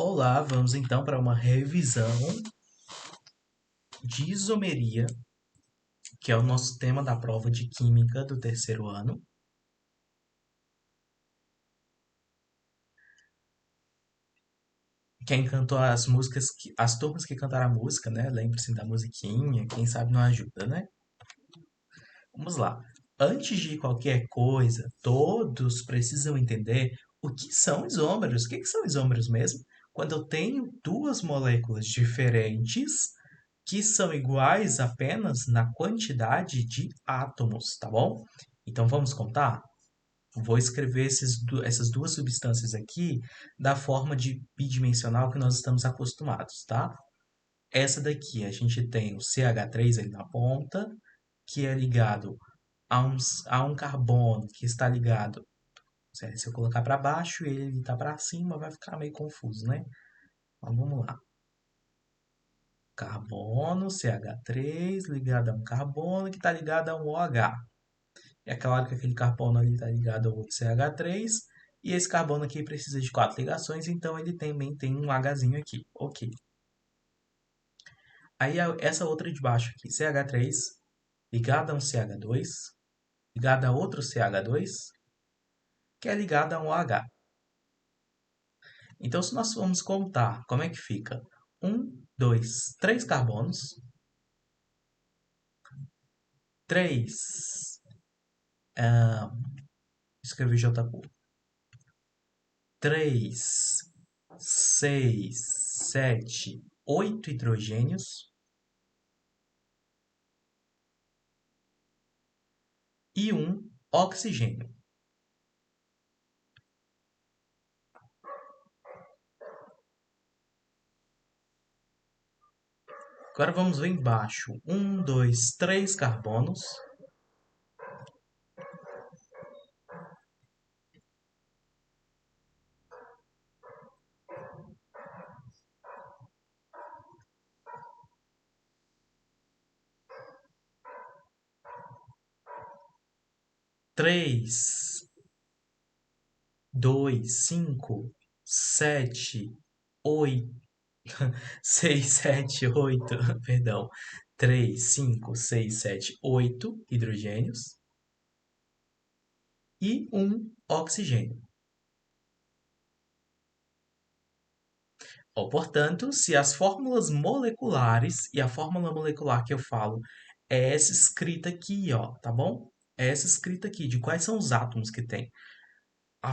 Olá, vamos então para uma revisão de isomeria, que é o nosso tema da prova de Química do terceiro ano. Quem cantou as músicas, as turmas que cantaram a música, né? Lembre-se da musiquinha, quem sabe não ajuda, né? Vamos lá. Antes de qualquer coisa, todos precisam entender o que são isômeros. O que são isômeros mesmo? Quando eu tenho duas moléculas diferentes que são iguais apenas na quantidade de átomos, tá bom? Então vamos contar? Vou escrever essas duas substâncias aqui da forma de bidimensional que nós estamos acostumados, tá? Essa daqui a gente tem o CH3 ali na ponta, que é ligado a um carbono que está ligado. Se eu colocar para baixo e ele está para cima, vai ficar meio confuso, né? Então vamos lá. Carbono, CH3, ligado a um carbono que está ligado a um OH. É claro que aquele carbono ali está ligado ao outro CH3, e esse carbono aqui precisa de quatro ligações, então ele também tem um Hzinho aqui. Ok. Aí essa outra de baixo aqui, CH3, ligada a um CH2, ligada a outro CH2, que é ligada a um OH. Então, se nós formos contar, como é que fica? Um, dois, três carbonos, três, escrevi J com 3, 6, 7, 8 hidrogênios e um oxigênio. Agora vamos ver embaixo. Um, dois, três carbonos. Três, dois, cinco, sete, oito, seis, sete, oito, perdão. Três, cinco, seis, sete, oito hidrogênios e um oxigênio. Portanto, se as fórmulas moleculares, e a fórmula molecular que eu falo é essa escrita aqui, ó, tá bom? É essa escrita aqui, de quais são os átomos que tem.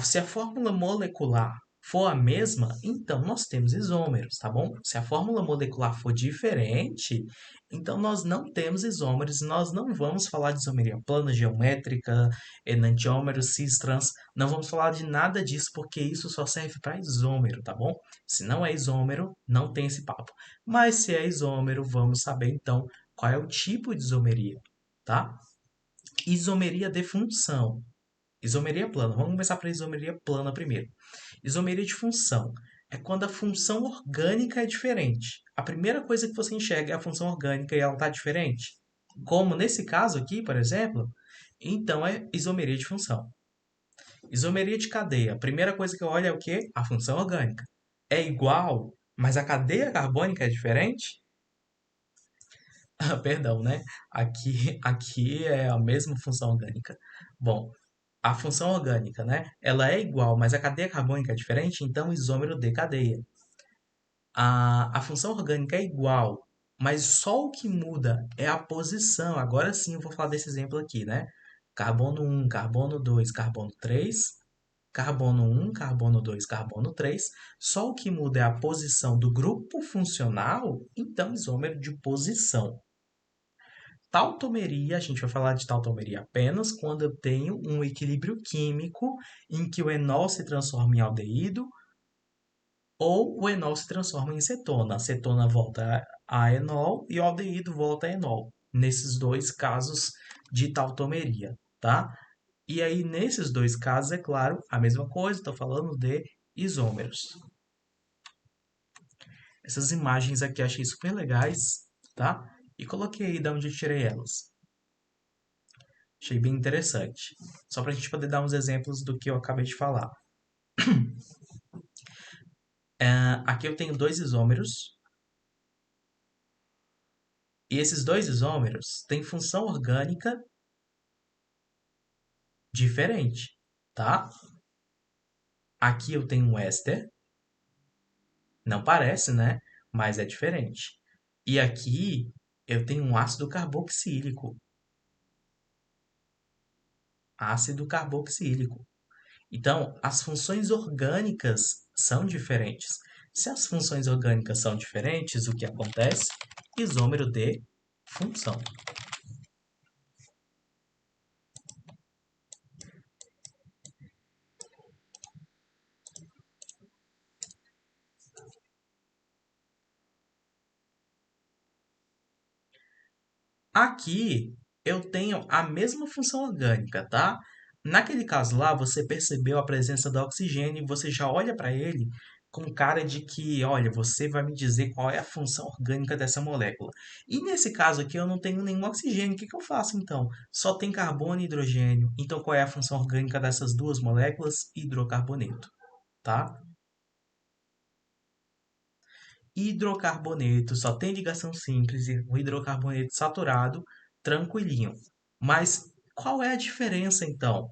Se a fórmula molecular for a mesma, então nós temos isômeros, tá bom? Se a fórmula molecular for diferente, então nós não temos isômeros, nós não vamos falar de isomeria plana, geométrica, enantiômeros, cis, trans, não vamos falar de nada disso, porque isso só serve para isômero, tá bom? Se não é isômero, não tem esse papo. Mas se é isômero, vamos saber então qual é o tipo de isomeria, tá? Isomeria de função. Isomeria plana. Vamos começar pela isomeria plana primeiro. Isomeria de função é quando a função orgânica é diferente. A primeira coisa que você enxerga é a função orgânica e ela está diferente. Como nesse caso aqui, por exemplo, então é isomeria de função. Isomeria de cadeia. A primeira coisa que eu olho é o quê? A função orgânica. É igual, mas a cadeia carbônica é diferente? Perdão, né? Aqui é a mesma função orgânica. Bom, a função orgânica, né? Ela é igual, mas a cadeia carbônica é diferente, então isômero de cadeia. A função orgânica é igual, mas só o que muda é a posição. Agora sim eu vou falar desse exemplo aqui, né? Carbono 1, carbono 2, carbono 3, carbono 1, carbono 2, carbono 3. Só o que muda é a posição do grupo funcional, então isômero de posição. Tautomeria, a gente vai falar de tautomeria apenas quando eu tenho um equilíbrio químico em que o enol se transforma em aldeído ou o enol se transforma em cetona. A cetona volta a enol e o aldeído volta a enol. Nesses dois casos de tautomeria, tá? E aí, nesses dois casos, é claro, a mesma coisa, estou falando de isômeros. Essas imagens aqui eu achei super legais, tá? E coloquei aí de onde eu tirei elas. Achei bem interessante. Só para a gente poder dar uns exemplos do que eu acabei de falar. Aqui eu tenho dois isômeros, e esses dois isômeros têm função orgânica diferente, tá? Aqui eu tenho um éster, não parece, né? Mas é diferente. E aqui eu tenho um ácido carboxílico. Ácido carboxílico. Então, as funções orgânicas são diferentes. Se as funções orgânicas são diferentes, o que acontece? Isômero de função. Aqui eu tenho a mesma função orgânica, tá? Naquele caso lá, você percebeu a presença do oxigênio e você já olha para ele com cara de que, olha, você vai me dizer qual é a função orgânica dessa molécula. E nesse caso aqui eu não tenho nenhum oxigênio. O que que eu faço então? Só tem carbono e hidrogênio. Então qual é a função orgânica dessas duas moléculas? Hidrocarboneto, tá? Hidrocarboneto só tem ligação simples e o hidrocarboneto saturado, tranquilinho. Mas qual é a diferença então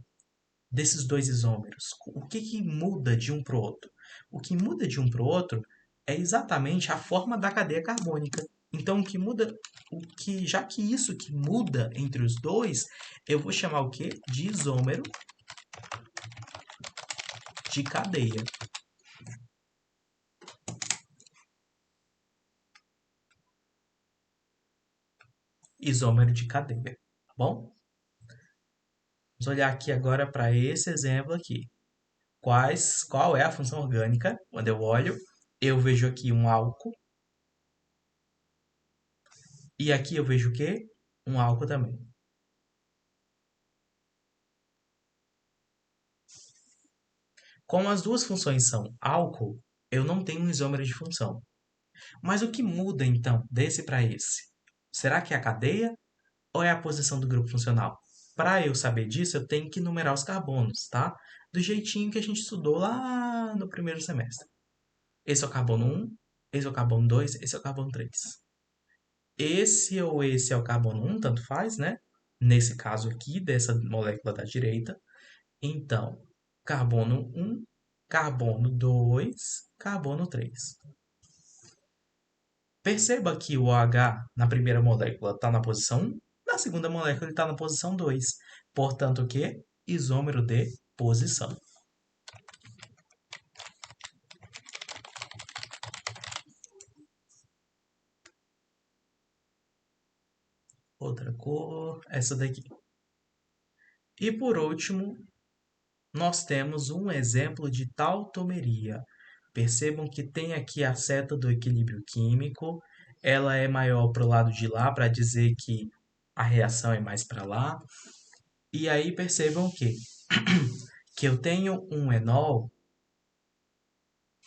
desses dois isômeros? O que que muda de um para o outro? O que muda de um para o outro é exatamente a forma da cadeia carbônica. Então, o que muda, já que isso que muda entre os dois, eu vou chamar o que? De isômero de cadeia. Isômero de cadeia, tá bom? Vamos olhar aqui agora para esse exemplo aqui. Qual é a função orgânica? Quando eu olho, eu vejo aqui um álcool. E aqui eu vejo o quê? Um álcool também. Como as duas funções são álcool, eu não tenho um isômero de função. Mas o que muda então desse para esse? Será que é a cadeia ou é a posição do grupo funcional? Para eu saber disso, eu tenho que numerar os carbonos, tá? Do jeitinho que a gente estudou lá no primeiro semestre. Esse é o carbono 1, esse é o carbono 2, esse é o carbono 3. Esse ou esse é o carbono 1, tanto faz, né? Nesse caso aqui, dessa molécula da direita. Então, carbono 1, carbono 2, carbono 3. Perceba que o OH na primeira molécula está na posição 1, na segunda molécula ele está na posição 2. Portanto, o que? Isômero de posição. Outra cor, essa daqui. E por último, nós temos um exemplo de tautomeria. Percebam que tem aqui a seta do equilíbrio químico. Ela é maior para o lado de lá, para dizer que a reação é mais para lá. E aí percebam que eu tenho um enol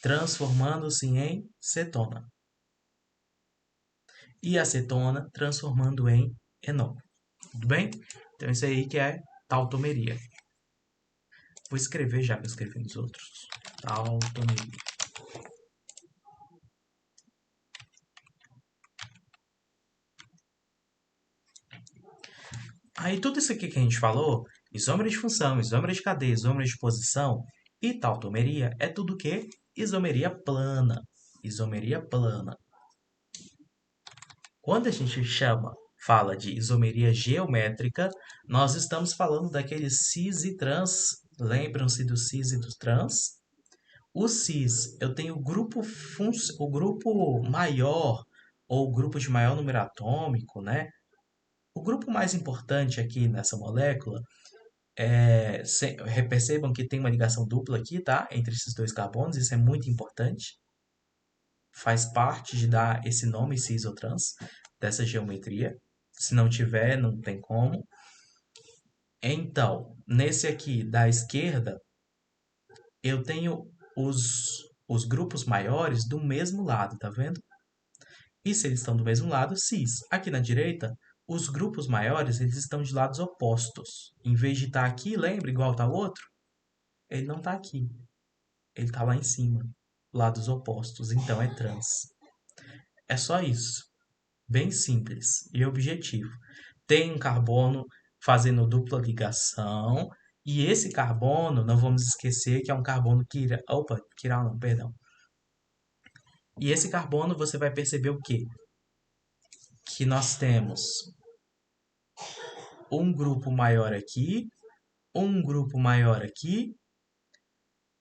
transformando-se em cetona. E a cetona transformando em enol. Tudo bem? Então isso aí que é tautomeria. Vou escrever já que eu escrevi nos outros. Tautomeria. Aí tudo isso aqui que a gente falou, isômero de função, isômero de cadeia, isômero de posição e tautomeria, é tudo o que? Isomeria plana. Isomeria plana. Quando a gente fala de isomeria geométrica, nós estamos falando daqueles cis e trans. Lembram-se do cis e do trans? O cis, eu tenho o grupo maior, ou o grupo de maior número atômico, né? O grupo mais importante aqui nessa molécula percebam que tem uma ligação dupla aqui, tá? Entre esses dois carbonos, isso é muito importante. Faz parte de dar esse nome cis ou trans dessa geometria. Se não tiver, não tem como. Então, nesse aqui da esquerda, eu tenho os grupos maiores do mesmo lado, tá vendo? E se eles estão do mesmo lado, cis. Aqui na direita, os grupos maiores eles estão de lados opostos. Em vez de estar aqui, lembra, igual está o outro? Ele não está aqui. Ele está lá em cima. lados opostos, então é trans. É só isso. Bem simples e objetivo. Tem um carbono fazendo dupla ligação, e esse carbono, não vamos esquecer que é um carbono quiral, opa, quiral não, perdão. E esse carbono você vai perceber o quê? Que nós temos um grupo maior aqui, um grupo maior aqui,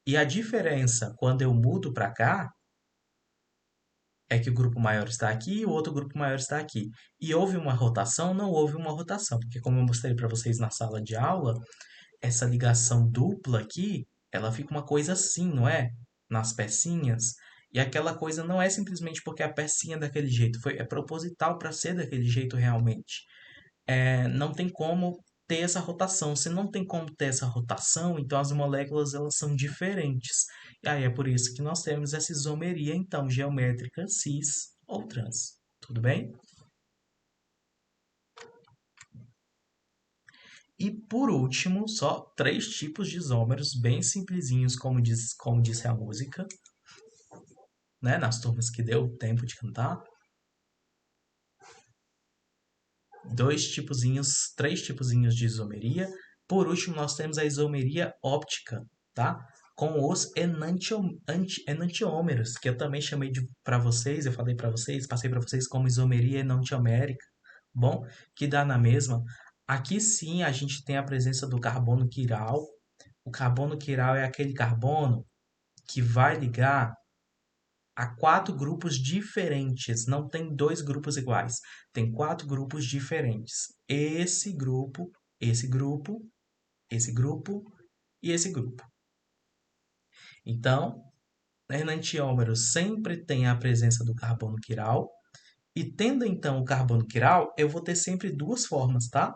e a diferença quando eu mudo para cá é que o grupo maior está aqui e o outro grupo maior está aqui. E houve uma rotação? Não houve uma rotação, porque como eu mostrei para vocês na sala de aula, essa ligação dupla aqui, ela fica uma coisa assim, não é? Nas pecinhas. E aquela coisa não é simplesmente porque a pecinha é daquele jeito, é proposital para ser daquele jeito realmente. Não tem como ter essa rotação. Se não tem como ter essa rotação, então as moléculas elas são diferentes. E aí é por isso que nós temos essa isomeria, então, geométrica cis ou trans. Tudo bem? E por último, só três tipos de isômeros, bem simplesinhos, como disse a música, né? Nas turmas que deu tempo de cantar. Três tipozinhos de isomeria. Por último, nós temos a isomeria óptica, tá? Com os enantiômeros, que eu também chamei para vocês, eu falei para vocês, passei para vocês como isomeria enantiomérica, bom? Que dá na mesma. Aqui sim a gente tem a presença do carbono quiral. O carbono quiral é aquele carbono que vai ligar a quatro grupos diferentes. Não tem dois grupos iguais. Tem quatro grupos diferentes. Esse grupo, esse grupo, esse grupo e esse grupo. Então, o enantiômero sempre tem a presença do carbono quiral. E tendo então o carbono quiral, eu vou ter sempre duas formas, tá?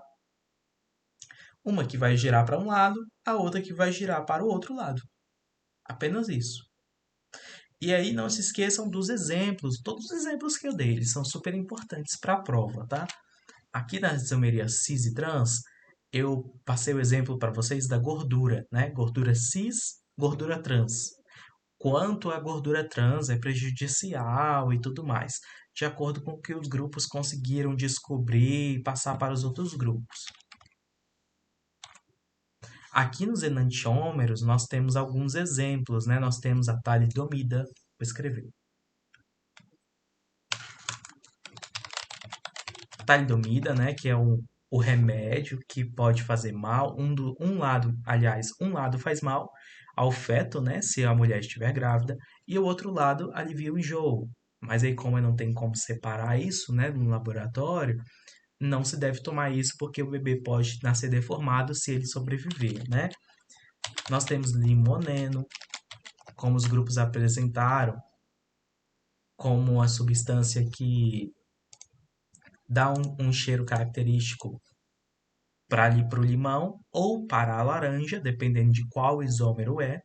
Uma que vai girar para um lado, a outra que vai girar para o outro lado. Apenas isso. E aí não se esqueçam dos exemplos, todos os exemplos que eu dei, eles são super importantes para a prova, tá? Aqui na isomeria cis e trans, eu passei o exemplo para vocês da gordura, né? Gordura cis, gordura trans. Quanto a gordura trans é prejudicial e tudo mais, de acordo com o que os grupos conseguiram descobrir e passar para os outros grupos. Aqui nos enantiômeros, nós temos alguns exemplos, né? Nós temos a talidomida, vou escrever. Talidomida, né, que é o remédio que pode fazer mal. Um lado faz mal ao feto, né, se a mulher estiver grávida, e o outro lado alivia o enjoo. Mas aí, como não tem como separar isso, né, no laboratório, não se deve tomar isso porque o bebê pode nascer deformado se ele sobreviver, né? Nós temos limoneno, como os grupos apresentaram, como a substância que dá um cheiro característico para o limão ou para a laranja, dependendo de qual isômero é.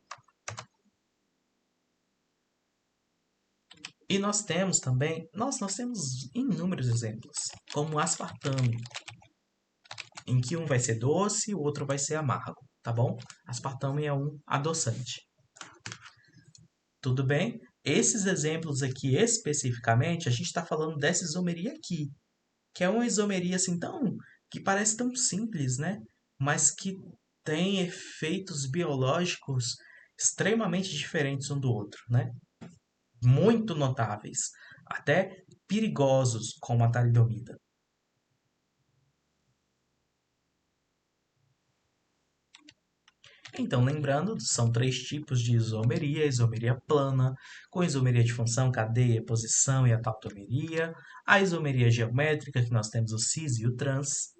E nós temos também, nós temos inúmeros exemplos, como o aspartame, em que um vai ser doce e o outro vai ser amargo, tá bom? Aspartame é um adoçante. Tudo bem? Esses exemplos aqui especificamente, a gente está falando dessa isomeria aqui, que é uma isomeria assim que parece tão simples, né? Mas que tem efeitos biológicos extremamente diferentes um do outro, né? Muito notáveis, até perigosos, como a talidomida. Então, lembrando, são três tipos de isomeria: a isomeria plana, com isomeria de função, cadeia, posição e a tautomeria; a isomeria geométrica, que nós temos o cis e o trans;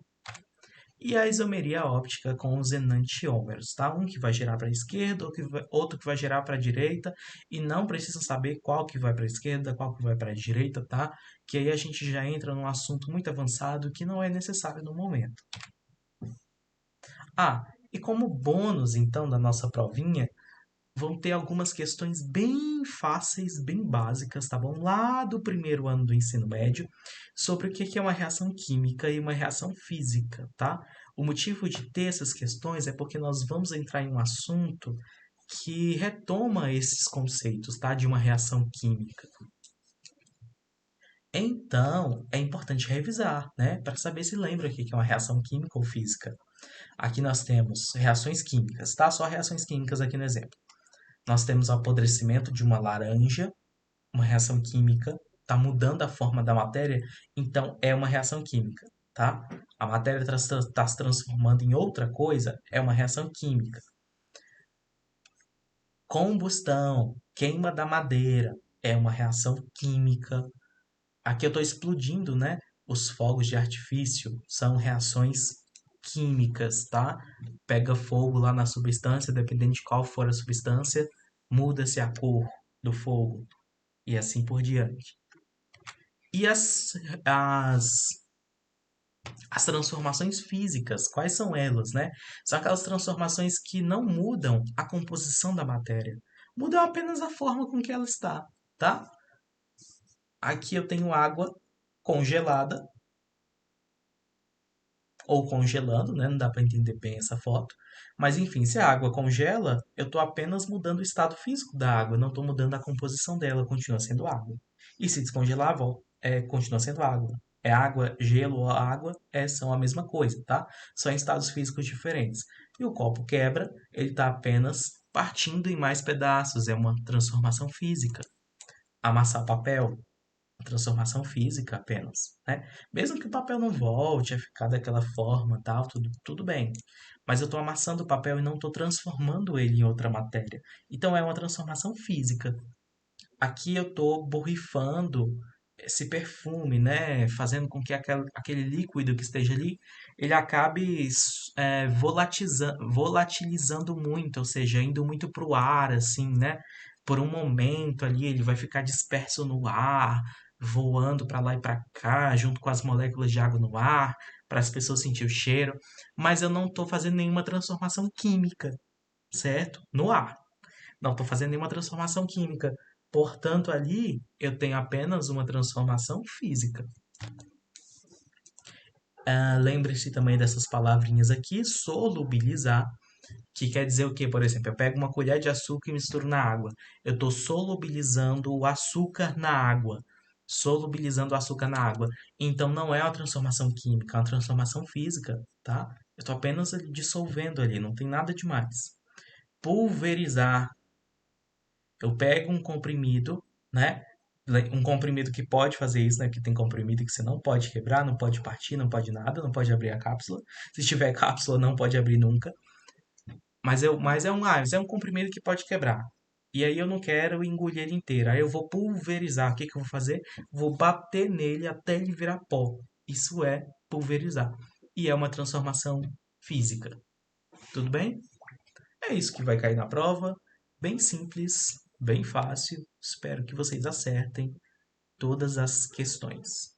e a isomeria óptica com os enantiômeros, tá? Um que vai girar para a esquerda, outro que vai girar para a direita, e não precisa saber qual que vai para a esquerda, qual que vai para a direita, tá? Que aí a gente já entra num assunto muito avançado que não é necessário no momento. Ah, e como bônus, então, da nossa provinha, vão ter algumas questões bem fáceis, bem básicas, tá bom? Lá do primeiro ano do ensino médio, sobre o que é uma reação química e uma reação física, tá? O motivo de ter essas questões é porque nós vamos entrar em um assunto que retoma esses conceitos, tá? De uma reação química. Então, é importante revisar, né? Para saber se lembra o que é uma reação química ou física. Aqui nós temos reações químicas, tá? Só reações químicas aqui no exemplo. Nós temos o apodrecimento de uma laranja, uma reação química, está mudando a forma da matéria, então é uma reação química, tá? A matéria está se transformando em outra coisa, é uma reação química. Combustão, queima da madeira, é uma reação química. Aqui eu estou explodindo, né? Os fogos de artifício são reações químicas, tá? Pega fogo lá na substância, dependendo de qual for a substância, muda-se a cor do fogo e assim por diante. E as, as transformações físicas, quais são elas, né? São aquelas transformações que não mudam a composição da matéria, mudam apenas a forma com que ela está, tá? Aqui eu tenho água congelada ou congelando, né? Não dá para entender bem essa foto. Mas enfim, se a água congela, eu estou apenas mudando o estado físico da água, não estou mudando a composição dela, continua sendo água. E se descongelar, continua sendo água. É água, gelo ou água são a mesma coisa, tá? São estados físicos diferentes. E o copo quebra, ele está apenas partindo em mais pedaços, é uma transformação física. Amassar papel, transformação física apenas, né? Mesmo que o papel não volte a ficar daquela forma, tal, tudo bem. Mas eu estou amassando o papel e não estou transformando ele em outra matéria. Então é uma transformação física. Aqui eu estou borrifando esse perfume, né? Fazendo com que aquele líquido que esteja ali, ele acabe volatilizando muito, ou seja, indo muito para o ar, assim, né? Por um momento ali, ele vai ficar disperso no ar, voando para lá e para cá, junto com as moléculas de água no ar, para as pessoas sentir o cheiro. Mas eu não estou fazendo nenhuma transformação química, certo? No ar. Não estou fazendo nenhuma transformação química. Portanto, ali eu tenho apenas uma transformação física. Lembre-se também dessas palavrinhas aqui, solubilizar, que quer dizer o quê? Por exemplo, eu pego uma colher de açúcar e misturo na água. Eu estou solubilizando o açúcar na água. Solubilizando o açúcar na água. Então não é uma transformação química, é uma transformação física, tá? Eu estou apenas dissolvendo ali, não tem nada demais. Pulverizar. Eu pego um comprimido, né? Um comprimido que pode fazer isso, né? Que tem comprimido que você não pode quebrar, não pode partir, não pode nada, não pode abrir a cápsula. Se tiver cápsula, não pode abrir nunca. Mas é um comprimido que pode quebrar. E aí eu não quero engolir ele inteiro. Aí eu vou pulverizar. O que que eu vou fazer? Vou bater nele até ele virar pó. Isso é pulverizar. E é uma transformação física. Tudo bem? É isso que vai cair na prova. Bem simples, bem fácil. Espero que vocês acertem todas as questões.